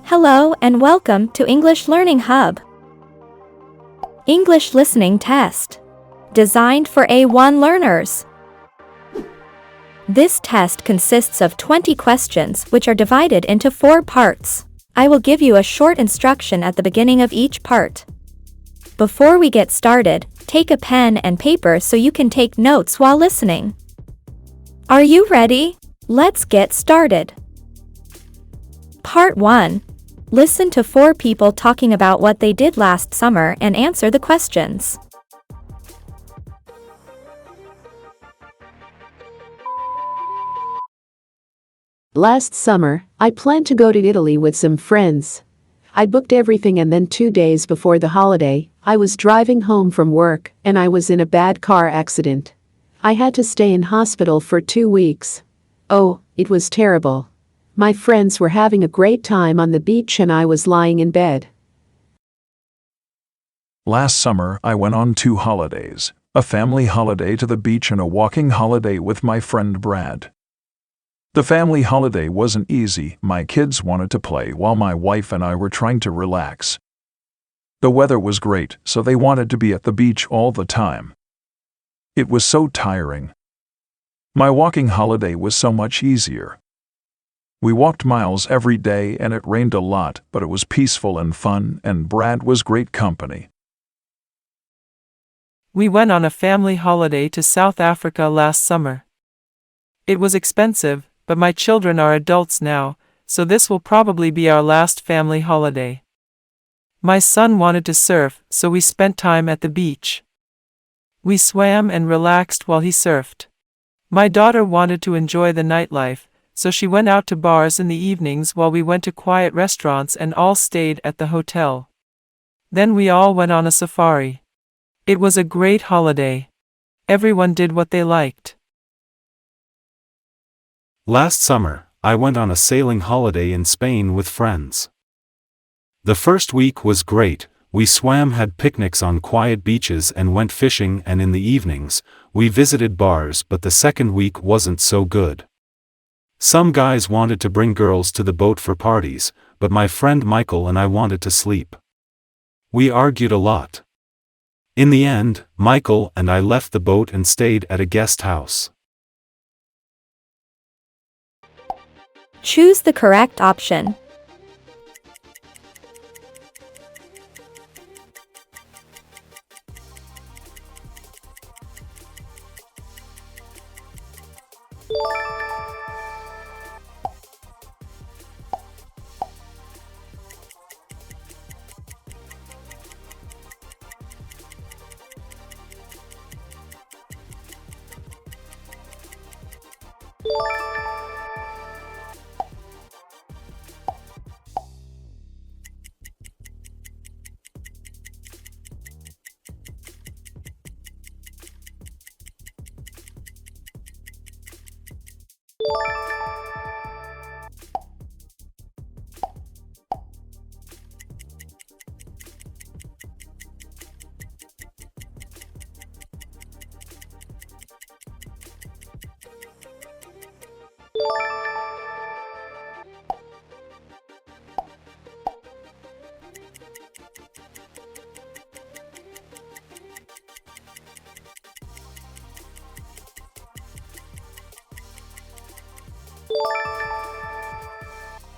Hello and welcome to English Learning Hub. English Listening Test. Designed for A1 learners. This test consists of 20 questions which are divided into 4 parts. I will give you a short instruction at the beginning of each part. Before we get started, take a pen and paper so you can take notes while listening. Are you ready? Let's get started. Part 1. Listen to 4 people talking about what they did last summer and answer the questions. Last summer, I planned to go to Italy with some friends. I booked everything and then 2 days before the holiday, I was driving home from work and I was in a bad car accident. I had to stay in hospital for 2 weeks. Oh, it was terrible. My friends were having a great time on the beach and I was lying in bed. Last summer, I went on 2 holidays, a family holiday to the beach and a walking holiday with my friend Brad. The family holiday wasn't easy. My kids wanted to play while my wife and I were trying to relax. The weather was great, so they wanted to be at the beach all the time. It was so tiring. My walking holiday was so much easier. We walked miles every day and it rained a lot, but it was peaceful and fun, and Brad was great company. We went on a family holiday to South Africa last summer. It was expensive, but my children are adults now, so this will probably be our last family holiday. My son wanted to surf, so we spent time at the beach. We swam and relaxed while he surfed. My daughter wanted to enjoy the nightlife, so she went out to bars in the evenings while we went to quiet restaurants and all stayed at the hotel. Then we all went on a safari. It was a great holiday. Everyone did what they liked. Last summer, I went on a sailing holiday in Spain with friends. The first week was great. We swam, had picnics on quiet beaches and went fishing, and in the evenings, we visited bars, but the second week wasn't so good. Some guys wanted to bring girls to the boat for parties, but my friend Michael and I wanted to sleep. We argued a lot. In the end, Michael and I left the boat and stayed at a guest house. Choose the correct option.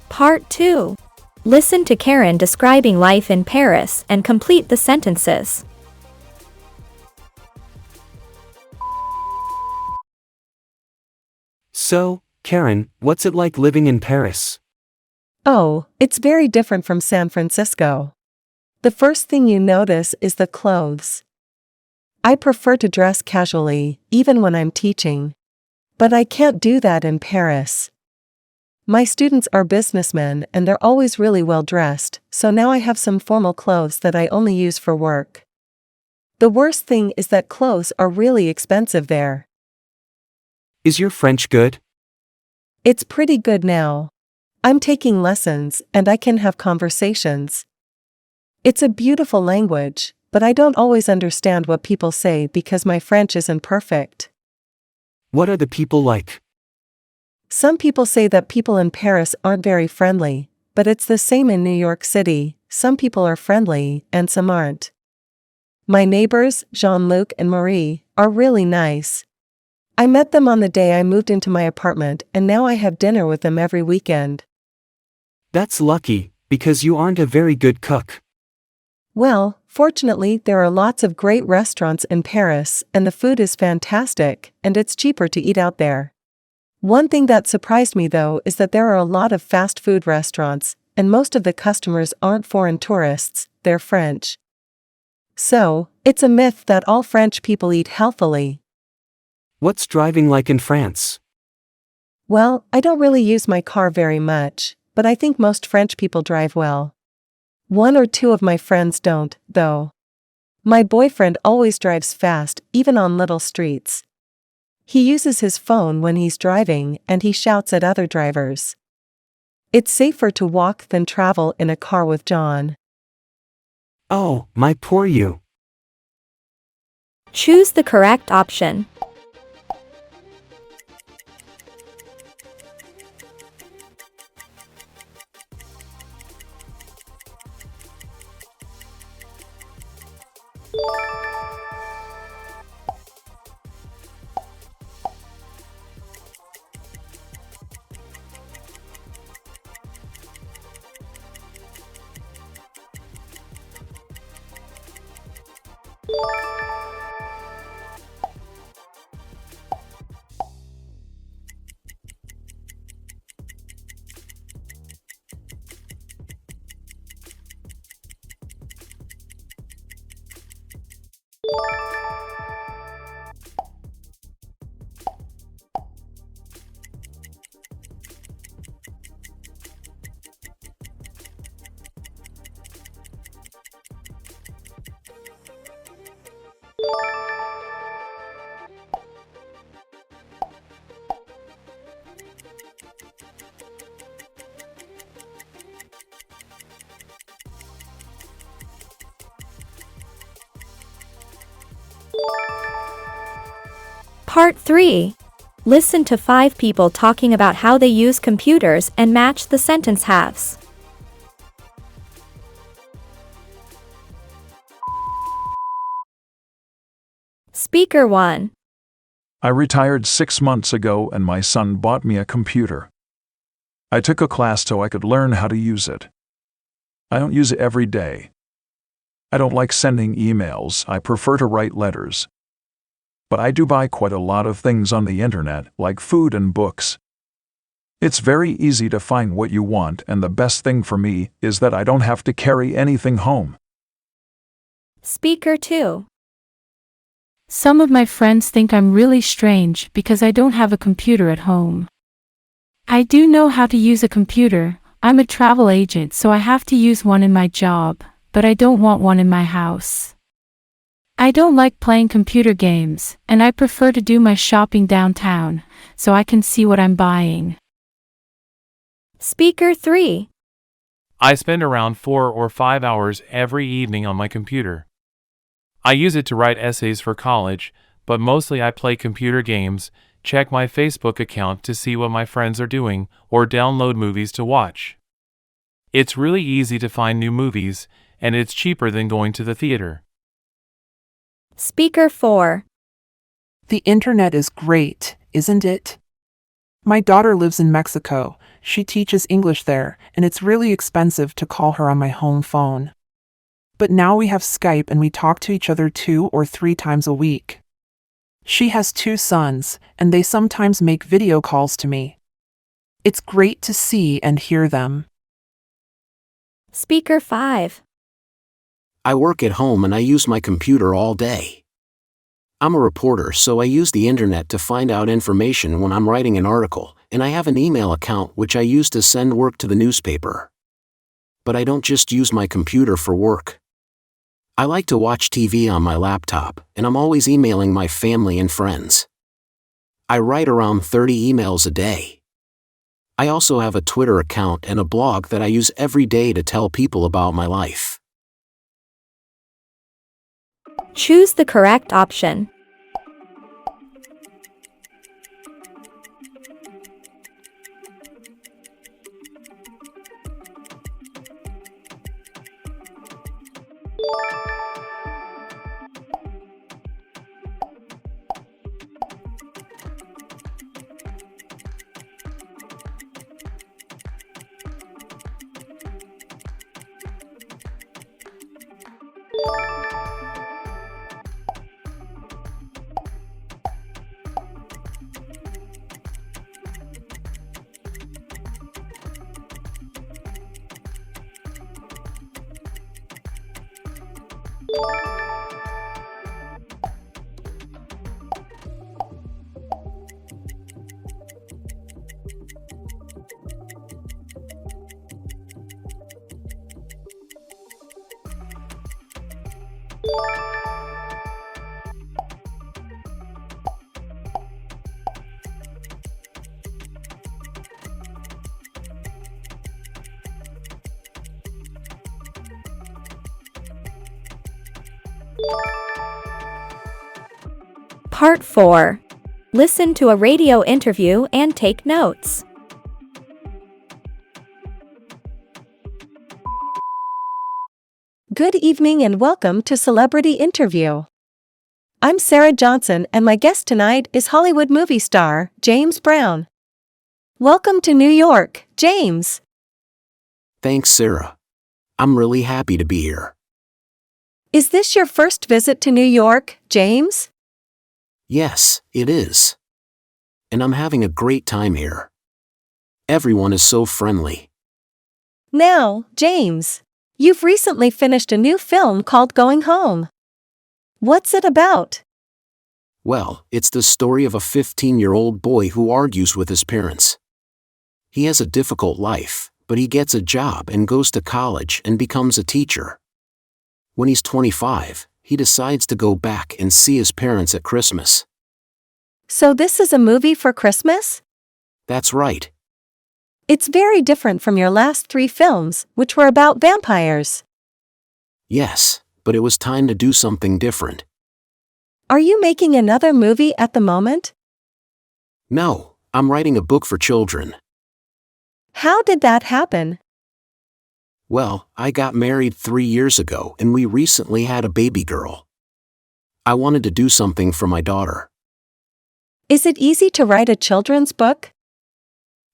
Part 2. Listen to Karen describing life in Paris and complete the sentences. So, Karen, what's it like living in Paris? Oh, it's very different from San Francisco. The first thing you notice is the clothes. I prefer to dress casually, even when I'm teaching. But I can't do that in Paris. My students are businessmen and they're always really well dressed, so now I have some formal clothes that I only use for work. The worst thing is that clothes are really expensive there. Is your French good? It's pretty good now. I'm taking lessons and I can have conversations. It's a beautiful language, but I don't always understand what people say because my French isn't perfect. What are the people like? Some people say that people in Paris aren't very friendly, but it's the same in New York City. Some people are friendly, and some aren't. My neighbors, Jean-Luc and Marie, are really nice. I met them on the day I moved into my apartment, and now I have dinner with them every weekend. That's lucky, because you aren't a very good cook. Well, fortunately, there are lots of great restaurants in Paris, and the food is fantastic, and it's cheaper to eat out there. One thing that surprised me though is that there are a lot of fast food restaurants, and most of the customers aren't foreign tourists, they're French. So, it's a myth that all French people eat healthily. What's driving like in France? Well, I don't really use my car very much, but I think most French people drive well. One or two of my friends don't, though. My boyfriend always drives fast, even on little streets. He uses his phone when he's driving and he shouts at other drivers. It's safer to walk than travel in a car with John. Oh, my poor you. Choose the correct option. Part 3. Listen to 5 people talking about how they use computers and match the sentence halves. Speaker 1. I retired 6 months ago and my son bought me a computer. I took a class so I could learn how to use it. I don't use it every day. I don't like sending emails, I prefer to write letters. But I do buy quite a lot of things on the internet, like food and books. It's very easy to find what you want, and the best thing for me is that I don't have to carry anything home. Speaker 2. Some of my friends think I'm really strange because I don't have a computer at home. I do know how to use a computer. I'm a travel agent, so I have to use one in my job, but I don't want one in my house. I don't like playing computer games, and I prefer to do my shopping downtown, so I can see what I'm buying. Speaker 3. I spend around 4 or 5 hours every evening on my computer. I use it to write essays for college, but mostly I play computer games, check my Facebook account to see what my friends are doing, or download movies to watch. It's really easy to find new movies, and it's cheaper than going to the theater. Speaker 4. The internet is great, isn't it? My daughter lives in Mexico. She teaches English there, and it's really expensive to call her on my home phone. But now we have Skype and we talk to each other 2 or 3 times a week. She has 2 sons, and they sometimes make video calls to me. It's great to see and hear them. Speaker 5. I work at home and I use my computer all day. I'm a reporter, so I use the internet to find out information when I'm writing an article, and I have an email account which I use to send work to the newspaper. But I don't just use my computer for work. I like to watch TV on my laptop, and I'm always emailing my family and friends. I write around 30 emails a day. I also have a Twitter account and a blog that I use every day to tell people about my life. Choose the correct option. Part 4. Listen to a radio interview and take notes. Good evening and welcome to Celebrity Interview. I'm Sarah Johnson and my guest tonight is Hollywood movie star, James Brown. Welcome to New York, James. Thanks, Sarah. I'm really happy to be here. Is this your first visit to New York, James? Yes, it is. And I'm having a great time here. Everyone is so friendly. Now, James, you've recently finished a new film called Going Home. What's it about? Well, it's the story of a 15-year-old boy who argues with his parents. He has a difficult life, but he gets a job and goes to college and becomes a teacher. When he's 25, he decides to go back and see his parents at Christmas. So this is a movie for Christmas? That's right. It's very different from your last 3 films, which were about vampires. Yes, but it was time to do something different. Are you making another movie at the moment? No, I'm writing a book for children. How did that happen? Well, I got married 3 years ago and we recently had a baby girl. I wanted to do something for my daughter. Is it easy to write a children's book?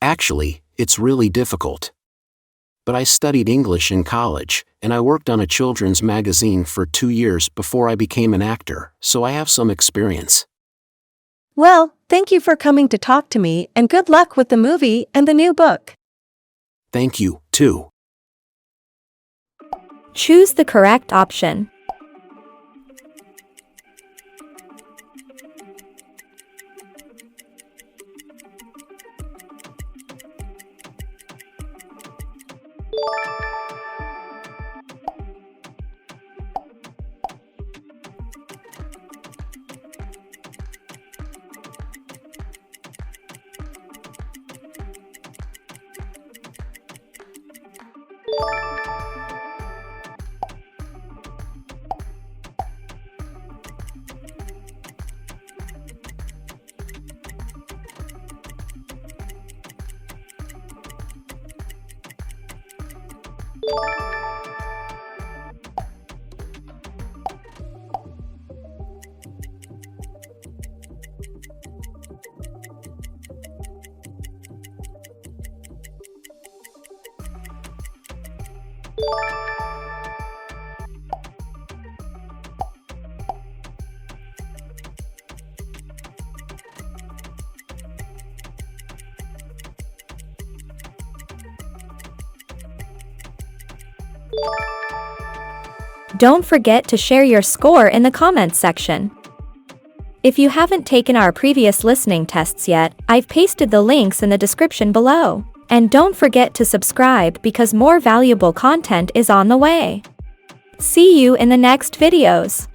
Actually, it's really difficult. But I studied English in college, and I worked on a children's magazine for 2 years before I became an actor, so I have some experience. Well, thank you for coming to talk to me and good luck with the movie and the new book. Thank you, too. Choose the correct option. Don't forget to share your score in the comments section. If you haven't taken our previous listening tests yet, I've pasted the links in the description below. And don't forget to subscribe because more valuable content is on the way. See you in the next videos.